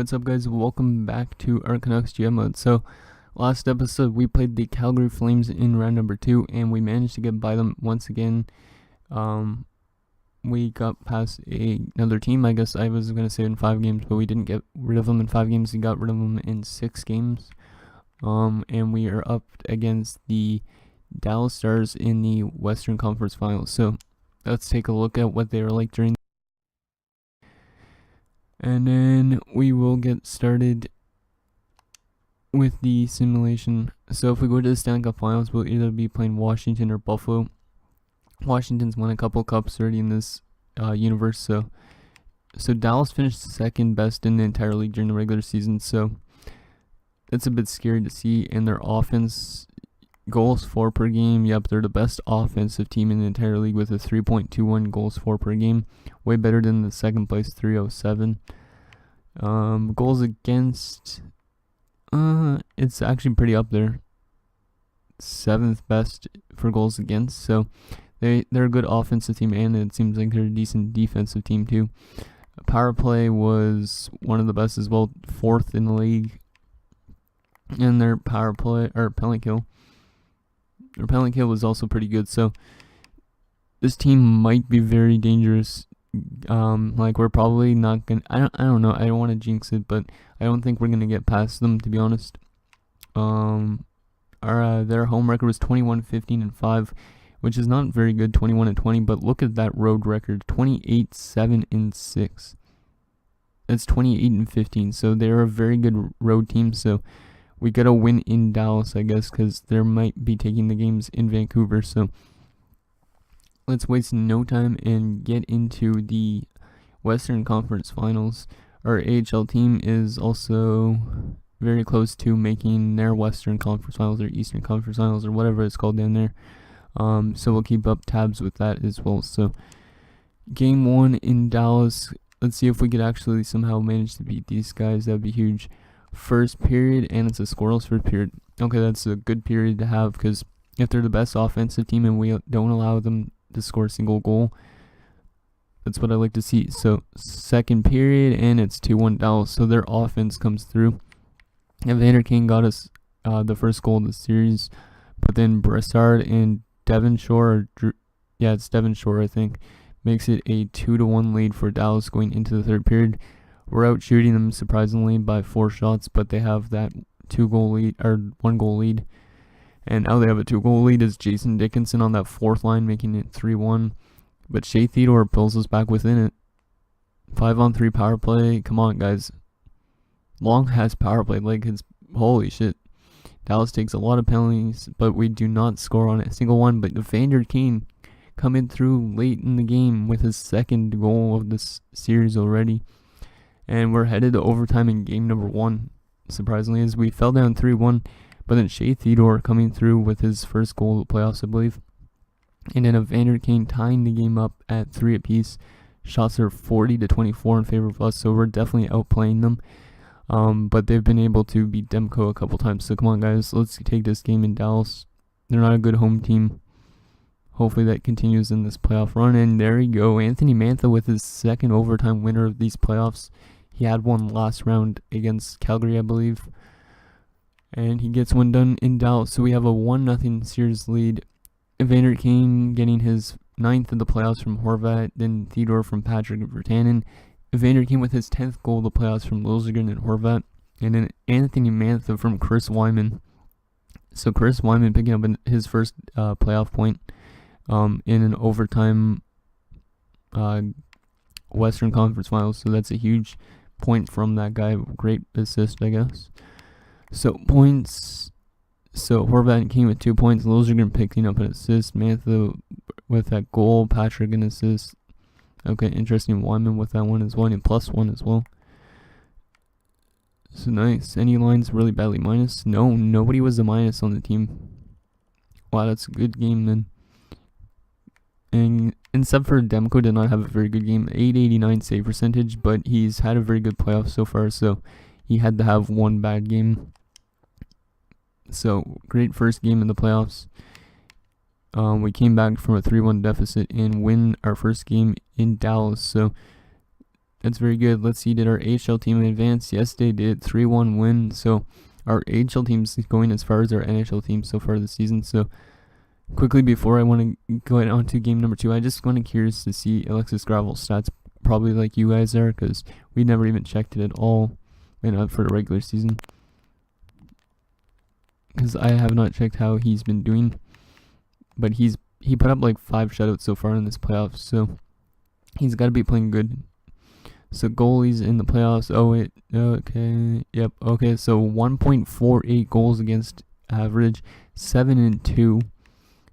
What's up, guys? Welcome back to our Canucks GM mode. So, last episode we played the Calgary Flames in round number 2, and we managed to get by them once again. We got past another team. I guess I was gonna say in 5 games, but we didn't get rid of them in 5 games. We got rid of them in 6 games. And we are up against the Dallas Stars in the Western Conference Finals. So, let's take a look at what they were like during. And then we will get started with the simulation. So if we go to the Stanley Cup Finals, we'll either be playing Washington or Buffalo. Washington's won a couple cups already in this universe. So Dallas finished second best in the entire league during the regular season. So that's a bit scary to see. And their offense, goals for per game. Yep, they're the best offensive team in the entire league with a 3.21 goals for per game. Way better than the second place 307. Goals against, it's actually pretty up there. 7th best for goals against. So they're a good offensive team, and it seems like they're a decent defensive team too. Power play was one of the best as well, 4th in the league. And their power play or penalty kill. Their penalty kill was also pretty good. So this team might be very dangerous. Like we're probably not gonna. I don't know. I don't want to jinx it, but I don't think we're gonna get past them, to be honest. Their home record was 21-15-5, which is not very good. 21-20, but look at that road record, 28-7-6. That's 28-15. So they're a very good road team. So we gotta win in Dallas, I guess, because they might be taking the games in Vancouver. So let's waste no time and get into the Western Conference Finals. Our AHL team is also very close to making their Western Conference Finals or Eastern Conference Finals or whatever it's called down there. So we'll keep up tabs with that as well. So game 1 in Dallas. Let's see if we could actually somehow manage to beat these guys. That would be huge. First period, and it's a scoreless first period. Okay, that's a good period to have, because if they're the best offensive team and we don't allow them to score a single goal, that's what I like to see. So second period, and it's 2-1 Dallas. So their offense comes through. Evander Kane got us the first goal of the series, but then Brassard and Devonshore, it's Devonshore, I think, makes it a 2-1 lead for Dallas going into the third period. We're out shooting them surprisingly by 4 shots, but they have that 2-goal lead or 1-goal lead. And now they have a 2-goal lead as Jason Dickinson on that 4th line, making it 3-1. But Shea Theodore pulls us back within it. 5-on-3 power play. Come on, guys. Long has power play. Like, it's holy shit. Dallas takes a lot of penalties, but we do not score on a single one. But Evander Kane coming through late in the game with his 2nd goal of this series already. And we're headed to overtime in game number 1, surprisingly, as we fell down 3-1. But then Shea Theodore coming through with his first goal of the playoffs, I believe. And then Evander Kane tying the game up at 3 apiece. Shots are 40-24 in favor of us, so we're definitely outplaying them. But they've been able to beat Demko a couple times. So come on, guys, let's take this game in Dallas. They're not a good home team. Hopefully that continues in this playoff run. And there you go, Anthony Mantha with his 2nd overtime winner of these playoffs. He had one last round against Calgary, I believe. And he gets one done in Dallas. So we have a 1-0 series lead. Evander Kane getting his 9th of the playoffs from Horvat. Then Theodore from Patrick Virtanen. Evander Kane with his 10th goal of the playoffs from Liljegren and Horvat. And then Anthony Mantha from Chris Wyman. So Chris Wyman picking up his first playoff point in an overtime Western Conference Finals. So that's a huge point from that guy. Great assist, I guess. So points. So Horvat came with 2 points. Liljegren picking up an assist. Mantha with that goal. Patrick an assist. Okay, interesting. Wyman with that one as well. And +1 as well. So nice. Any lines really badly minus? No, nobody was a minus on the team. Wow, that's a good game then. And except for Demko did not have a very good game. 889 save percentage, but he's had a very good playoff so far, so he had to have one bad game. So great first game in the playoffs. We came back from a 3-1 deficit and win our first game in Dallas. So That's very good. Let's see, did our AHL team advance? Yes, they did. 3-1 win. So our AHL team's going as far as our NHL team so far this season. So quickly, before I want to go on to game number 2, I just want to curious to see Alexis Gravel's stats, probably like you guys are, because we never even checked it at all for the regular season. Because I have not checked how he's been doing. But he put up like 5 shutouts so far in this playoffs, so he's got to be playing good. So goalies in the playoffs, so 1.48 goals against average, 7-2,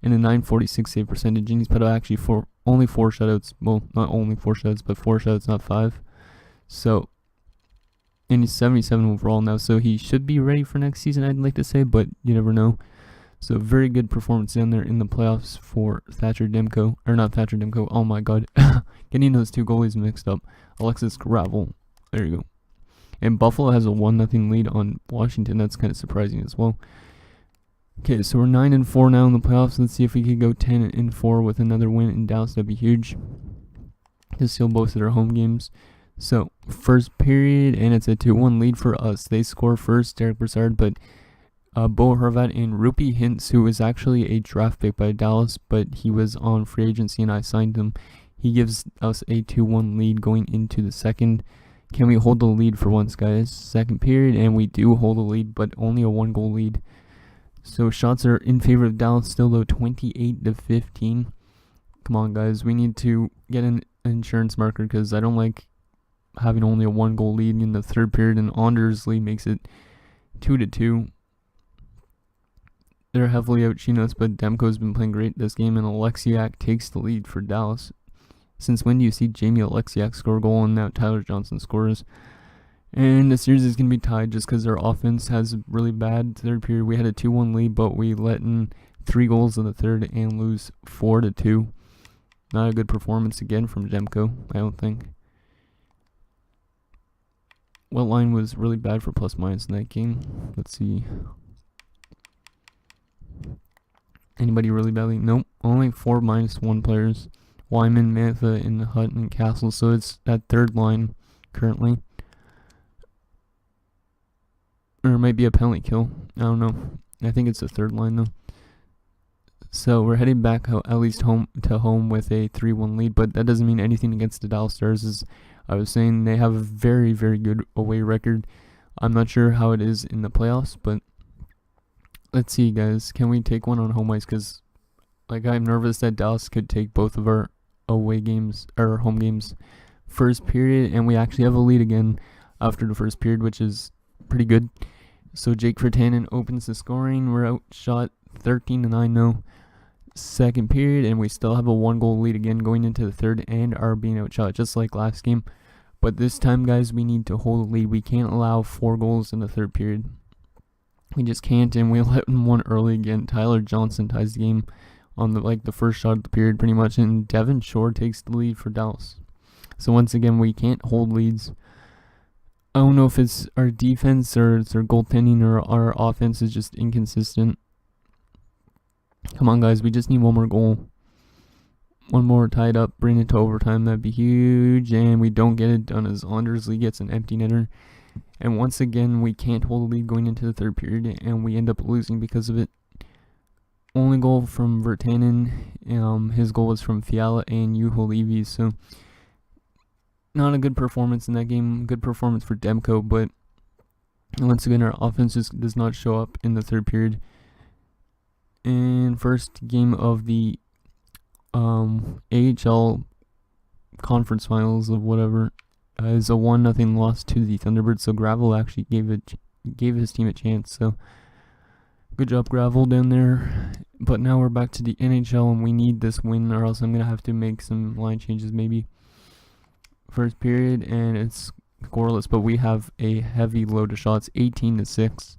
and a 946 save percentage, and he's put out actually only 4 shutouts, well, not only 4 shutouts, but 4 shutouts, not 5, so, and he's 77 overall now, so he should be ready for next season, I'd like to say, but you never know. So very good performance down there in the playoffs for oh my god, getting those 2 goalies mixed up. Alexis Gravel, there you go. And Buffalo has a 1-0 lead on Washington, that's kind of surprising as well. Okay, so we're 9-4 now in the playoffs. Let's see if we could go 10-4 with another win in Dallas, that'd be huge. To seal both of their home games. So, first period, and it's a 2-1 lead for us. They score first, Derek Brassard, but Bo Horvat and Rupi Hintz, who was actually a draft pick by Dallas, but he was on free agency and I signed him. He gives us a 2-1 lead going into the second. Can we hold the lead for once, guys? Second period, and we do hold the lead, but only a 1-goal lead. So shots are in favor of Dallas still, though, 28-15. Come on, guys. We need to get an insurance marker because I don't like having only a 1-goal lead in the third period, and Anders lead makes it 2-2. They're heavily outshooting us, but Demko's been playing great this game, and Alexiak takes the lead for Dallas. Since when do you see Jamie Alexiak score a goal and now Tyler Johnson scores? And the series is going to be tied just because their offense has really bad third period. We had a 2-1 lead, but we let in 3 goals in the third and lose 4-2. Not a good performance again from Demko, I don't think. What line was really bad for plus minus in that game? Let's see. Anybody really badly? Nope. Only 4 -1 players. Wyman, Mantha, and Hutton and Castle. So it's that third line currently. Or it might be a penalty kill. I don't know. I think it's the third line though. So we're heading back at least home with a 3-1 lead, but that doesn't mean anything against the Dallas Stars. As I was saying, they have a very, very good away record. I'm not sure how it is in the playoffs, but let's see, guys. Can we take one on home ice? Because I'm nervous that Dallas could take both of our away games or home games first period, and we actually have a lead again after the first period, which is pretty good. So Jake Virtanen opens the scoring. We're outshot 13-9 now. Second period, and we still have a 1-goal lead again going into the third and are being outshot just like last game. But this time, guys, we need to hold the lead. We can't allow 4 goals in the third period. We just can't, and we let in one early again. Tyler Johnson ties the game on the first shot of the period pretty much, and Devin Shore takes the lead for Dallas. So once again, we can't hold leads. I don't know if it's our defense or it's our goaltending or our offense is just inconsistent. Come on, guys. We just need one more goal. One more tied up. Bring it to overtime. That'd be huge. And we don't get it done as Anders Lee gets an empty netter. And once again, we can't hold the lead going into the third period. And we end up losing because of it. Only goal from Virtanen. His goal was from Fiala and Juho Levi. So not a good performance in that game. Good performance for Demko. But once again, our offense just does not show up in the third period. And first game of the AHL conference finals of whatever is a 1-0 loss to the Thunderbirds. So Gravel actually gave his team a chance. So good job, Gravel, down there. But now we're back to the NHL, and we need this win, or else I'm gonna have to make some line changes maybe. First period, and it's scoreless, but we have a heavy load of shots, 18-6.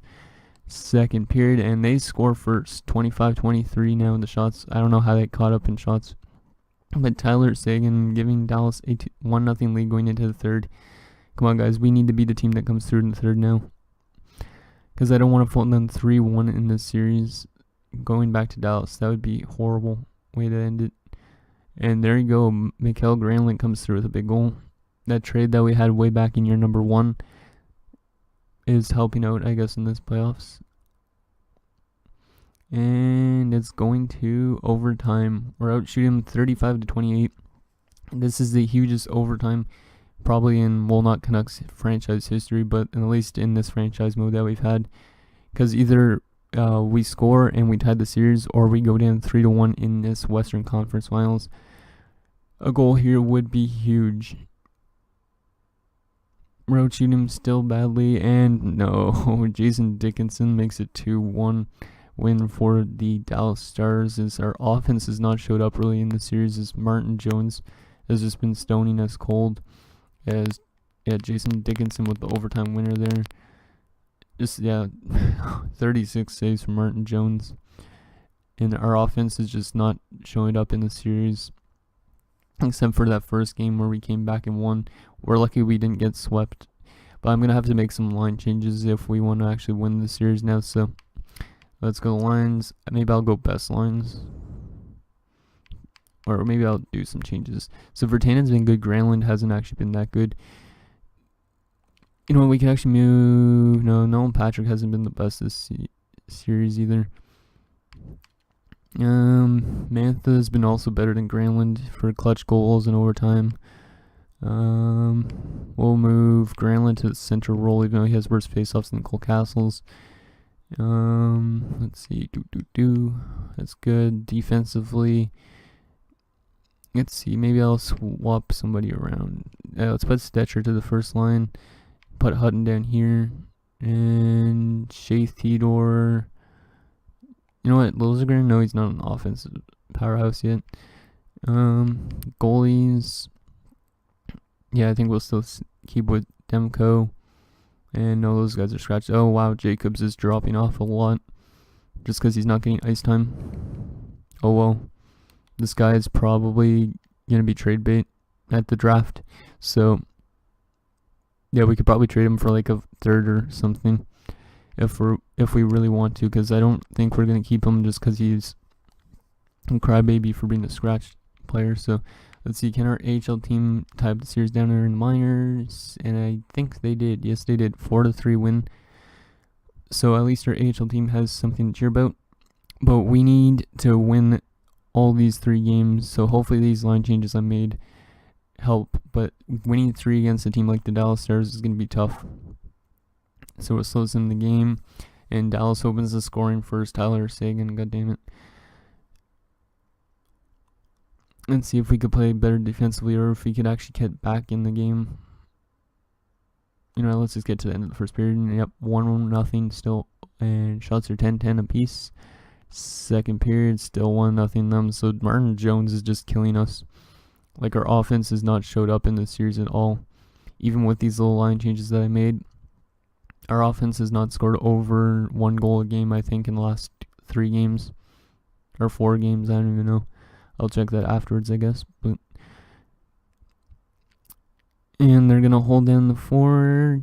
Second period, and they score first, 25-23 now in the shots. I don't know how they caught up in shots, but Tyler Seguin giving Dallas a 1-0 lead going into the third. Come on, guys, we need to be the team that comes through in the third now, because I don't want to fall down 3-1 in this series going back to Dallas. That would be a horrible way to end it. And there you go, Mikael Granlund comes through with a big goal. that trade that we had way back in year number 1 is helping out, I guess, in this playoffs. And it's going to overtime. We're out shooting 35-28. This is the hugest overtime probably in, well, not Canucks franchise history, but at least in this franchise mode that we've had. Because either we score and we tie the series, or we go down 3-1 in this Western Conference Finals. A goal here would be huge. Road shooting him still badly, and no, Jason Dickinson makes it 2-1 win for the Dallas Stars. As our offense has not showed up really in the series, as Martin Jones has just been stoning us cold. As Jason Dickinson with the overtime winner there. Just 36 saves from Martin Jones, and our offense is just not showing up in the series, except for that first game where we came back and won. We're lucky we didn't get swept, but I'm gonna have to make some line changes if we want to actually win the series now. So let's go lines. Maybe I'll go best lines, or maybe I'll do some changes. So Vertanen's been good. Granlund hasn't actually been that good. You know what, we can actually move. No, Nolan Patrick hasn't been the best this series either. Mantha's been also better than Granlund for clutch goals and overtime. We'll move Granlund to the center role, even though he has worse faceoffs than Cole Castles. Let's see. That's good. Defensively, let's see. Maybe I'll swap somebody around. Let's put Stetcher to the first line. Put Hutton down here. And Shea Theodore. You know what? Liljegren, no, he's not an offensive powerhouse yet. Goalies. Yeah, I think we'll still keep with Demko. And no, those guys are scratched. Oh, wow, Jacobs is dropping off a lot. Just because he's not getting ice time. Oh, well. This guy is probably going to be trade bait at the draft. So, yeah, we could probably trade him for like a third or something. If we really want to, because I don't think we're going to keep him just because he's a crybaby for being a scratched player. So, let's see, can our AHL team tie up the series down there in the minors? And I think they did. Yes, they did. 4-3 win. So at least our AHL team has something to cheer about. But we need to win all these 3 games. So hopefully these line changes I made help. But winning 3 against a team like the Dallas Stars is going to be tough. So it slows in the game. And Dallas opens the scoring first. Tyler Seguin, goddammit. And see if we could play better defensively, or if we could actually get back in the game. You know, let's just get to the end of the first period. And yep, 1-0 still, and shots are 10-10 apiece. Second period, still 1-0 them. So Martin Jones is just killing us. Like, our offense has not showed up in this series at all. Even with these little line changes that I made, our offense has not scored over 1 goal a game, I think, in the last 3 games. Or 4 games, I don't even know. I'll check that afterwards, I guess. And they're going to hold down the fort.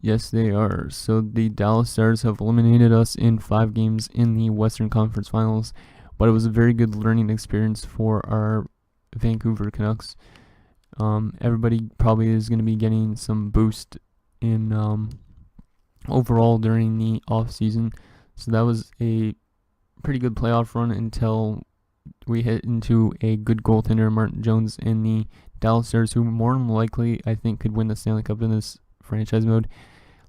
Yes, they are. So the Dallas Stars have eliminated us in 5 games in the Western Conference Finals. But it was a very good learning experience for our Vancouver Canucks. Everybody probably is going to be getting some boost in overall during the off season. So that was a pretty good playoff run until we hit into a good goaltender, Martin Jones, and the Dallas Stars, who more than likely, I think, could win the Stanley Cup in this franchise mode.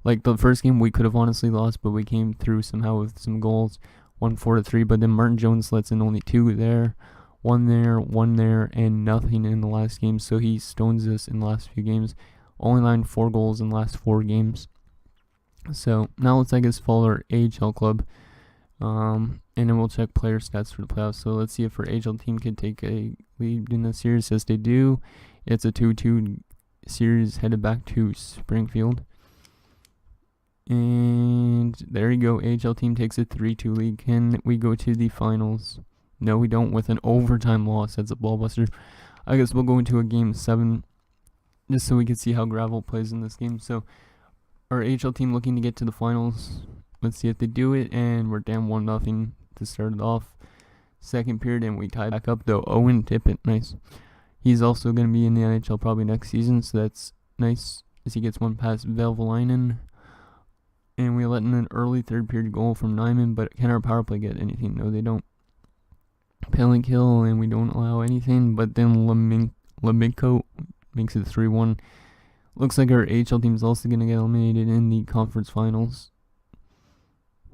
Like, the first game, we could have honestly lost, but we came through somehow with some goals, 1-4-3, but then Martin Jones lets in only 2 there, 1 there, and nothing in the last game, so he stones us in the last few games. Only lined 4 goals in the last 4 games. So, now let's, I guess, follow our AHL club. And then we'll check player stats for the playoffs. So let's see if our AHL team can take a lead in the series. Yes, they do. It's a 2-2 series headed back to Springfield. And there you go. AHL team takes a 3-2 lead. Can we go to the finals? No, we don't, with an overtime loss. That's a ballbuster. I guess we'll go into a game 7 just so we can see how Gravel plays in this game. So our AHL team looking to get to the finals. Let's see if they do it, and we're down 1-0 to start it off. Second period, and we tie back up, though. Owen Tippett, nice. He's also going to be in the NHL probably next season, so that's nice as he gets one past Velvalainen. And we let in an early third period goal from Nyman, but can our power play get anything? No, they don't. Penalty kill, and we don't allow anything, but then Leminko makes it 3-1. Looks like our AHL team is also going to get eliminated in the conference finals.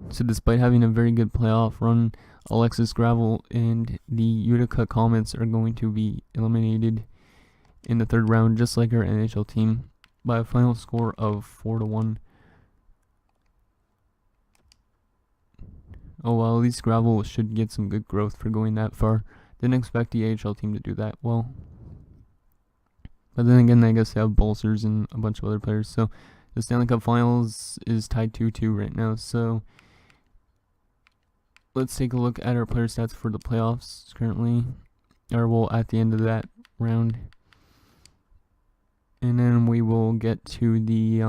So despite having a very good playoff run, Alexis Gravel and the Utica Comets are going to be eliminated in the third round, just like our NHL team, by a final score of 4-1. Oh well, at least Gravel should get some good growth for going that far. Didn't expect the AHL team to do that well. But then again, I guess they have Bolsers and a bunch of other players. So the Stanley Cup Finals is tied 2-2 right now. So let's take a look at our player stats for the playoffs currently. Or well, at the end of that round. And then we will get to the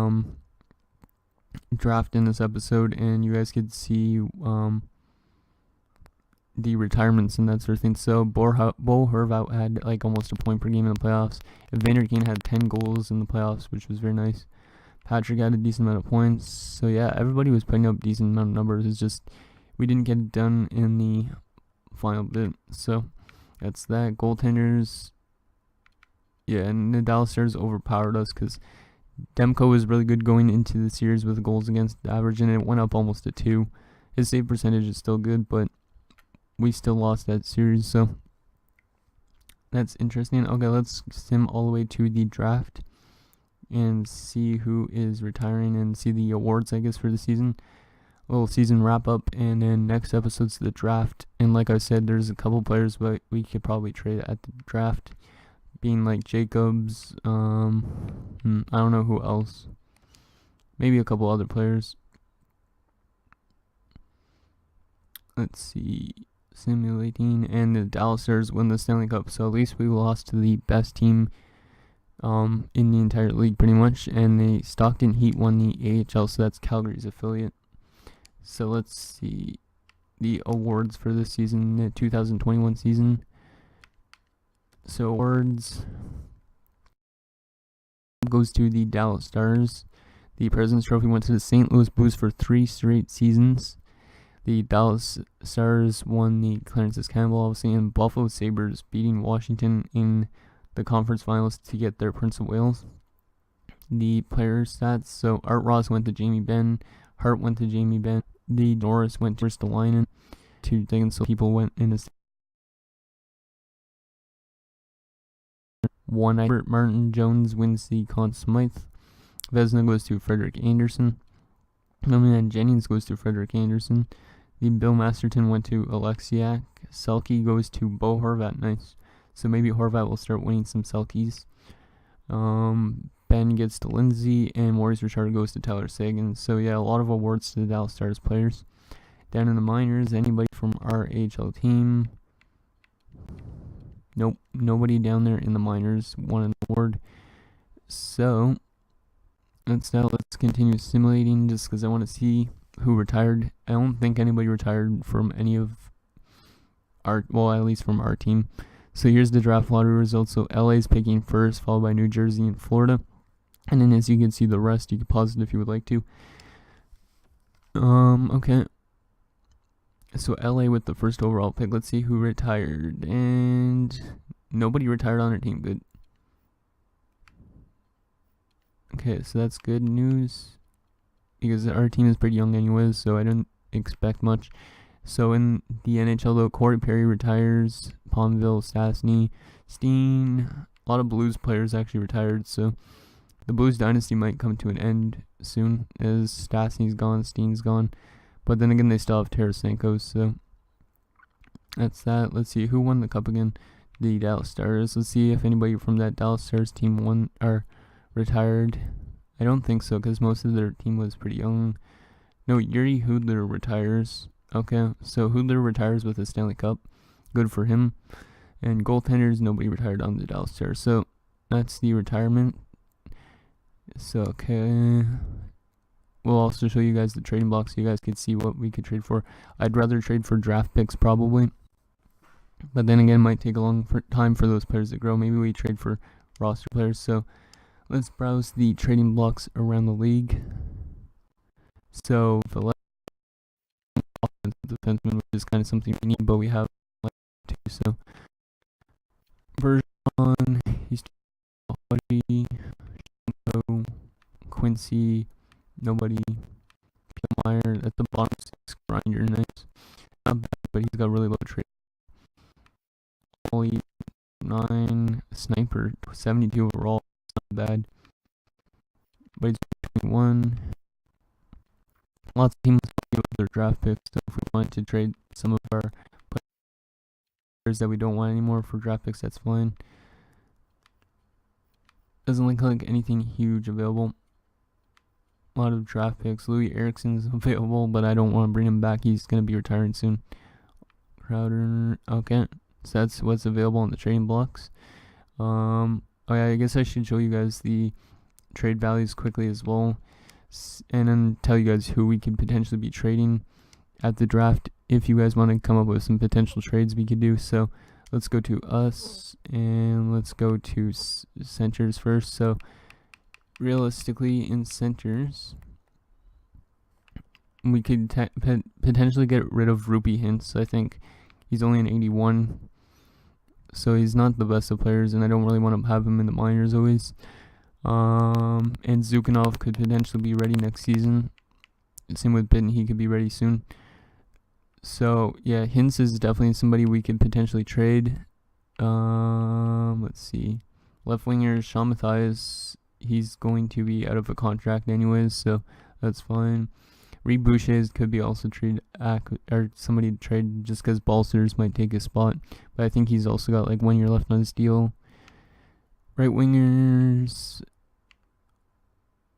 draft in this episode, and you guys could see the retirements and that sort of thing. So Bo Horvat had like almost a point per game in the playoffs. Evander Kane had 10 goals in the playoffs, which was very nice. Patrick had a decent amount of points. So yeah, everybody was putting up decent amount of numbers. It's just we didn't get it done in the final bit. So that's that. Goaltenders. Yeah, and the Dallas Stars overpowered us because Demko was really good going into the series with goals against average, and it went up almost to 2. His save percentage is still good, but we still lost that series, so that's interesting. Okay, let's sim all the way to the draft and see who is retiring and see the awards, I guess, for the season. A little season wrap up, and then next episode's the draft. And like I said, there's a couple players but we could probably trade at the draft, being like Jacobs. I don't know who else. Maybe a couple other players. Let's see. Simulating, and the Dallas Stars win the Stanley Cup. So at least we lost to the best team in the entire league pretty much. And the Stockton Heat won the AHL, so that's Calgary's affiliate. So let's see the awards for this season, the 2021 season. So awards goes to the Dallas Stars. The President's Trophy went to the St. Louis Blues for 3 straight seasons. The Dallas Stars won the Clarence Campbell, obviously, and Buffalo Sabres beating Washington in the conference finals to get their Prince of Wales. The player stats, so Art Ross went to Jamie Benn, Hart went to Jamie Benn, the Norris went to Ristolainen, 2 things, so people went in as 1. Albert Martin Jones wins the Conn Smythe. Vezina goes to Frederick Anderson. Millman Jennings goes to Frederick Anderson. The Bill Masterton went to Alexiak. Selke goes to Bo Horvat. Nice. So maybe Horvat will start winning some Selkies. Ben gets to Lindsay, and Maurice Richard goes to Tyler Seguin. So yeah, a lot of awards to the Dallas Stars players. Down in the minors, anybody from our AHL team? Nope, nobody down there in the minors won an award. So let's continue simulating just because I want to see who retired. I don't think anybody retired from any of our, well, at least from our team. So here's the draft lottery results. So LA is picking first, followed by New Jersey and Florida. And then as you can see the rest, you can pause it if you would like to. Okay. So LA with the first overall pick. Let's see who retired. And nobody retired on our team. Good. Okay, so that's good news, because our team is pretty young anyways, so I don't expect much. So in the NHL though, Corey Perry retires, Palmville, Stastny, Steen, a lot of Blues players actually retired, so the Blues dynasty might come to an end soon, as Stastny's gone, Steen's gone, but then again they still have Tarasenko, so that's that. Let's see, who won the cup again? The Dallas Stars. Let's see if anybody from that Dallas Stars team won, or retired. I don't think so, because most of their team was pretty young. No, Yuri Hudler retires. Okay, so Hudler retires with the Stanley Cup. Good for him. And goaltenders, nobody retired on the Dallas Stars. So that's the retirement. So, okay. We'll also show you guys the trading block so you guys can see what we could trade for. I'd rather trade for draft picks probably. But then again, it might take a long time for those players to grow. Maybe we trade for roster players. So let's browse the trading blocks around the league. So for offensive defenseman, which is kind of something we need, but we have like two. So Bergeron, he's nobody. Quincy, nobody. Meyer, at the bottom 6, Grinder, nice. Not bad, but he's got really low trade. Only 9, Sniper, 72 overall. Not bad. But he's 21. Lots of teams with their draft picks, so if we wanted to trade some of our players that we don't want anymore for draft picks, that's fine. Doesn't look like anything huge available. A lot of draft picks. Louis Erickson's available, but I don't want to bring him back. He's going to be retiring soon. Crowder. Okay. So that's what's available on the trading blocks. Oh yeah, I guess I should show you guys the trade values quickly as well. And then tell you guys who we could potentially be trading at the draft. If you guys want to come up with some potential trades we could do. So let's go to us and let's go to centers first. So realistically, in centers, we could potentially get rid of Rupee Hintz. I think he's only an 81, so he's not the best of players, and I don't really want to have him in the minors always. And Zukhanov could potentially be ready next season. Same with Bitten, he could be ready soon. So yeah, Hintz is definitely somebody we could potentially trade. Let's see, left winger Sean Mathias. He's going to be out of a contract anyways, so that's fine. Reed Boucher could be also traded, or somebody to trade just because Balsers might take his spot. But I think he's also got like 1 year left on his deal. Right wingers,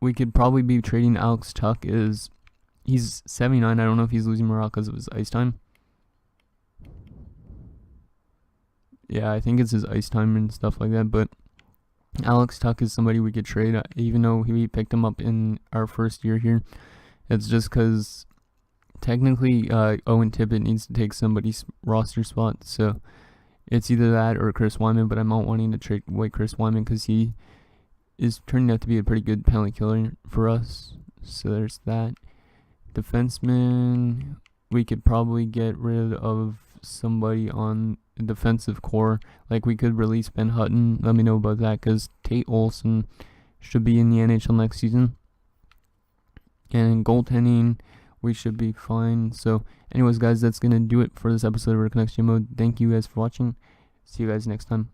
we could probably be trading Alex Tuck. He's 79. I don't know if he's losing morale because of his ice time. Yeah, I think it's his ice time and stuff like that, but Alex Tuck is somebody we could trade, even though we picked him up in our first year here. It's just because technically Owen Tippett needs to take somebody's roster spot, so it's either that or Chris Wyman, but I'm not wanting to trade away Chris Wyman because he is turning out to be a pretty good penalty killer for us. So there's that. Defenseman, we could probably get rid of somebody on the defensive core. Like we could release Ben Hutton. Let me know about that because Tate Olson should be in the NHL next season. And in goaltending, we should be fine. So anyways, guys, that's going to do it for this episode of Canucks Mode. Thank you guys for watching. See you guys next time.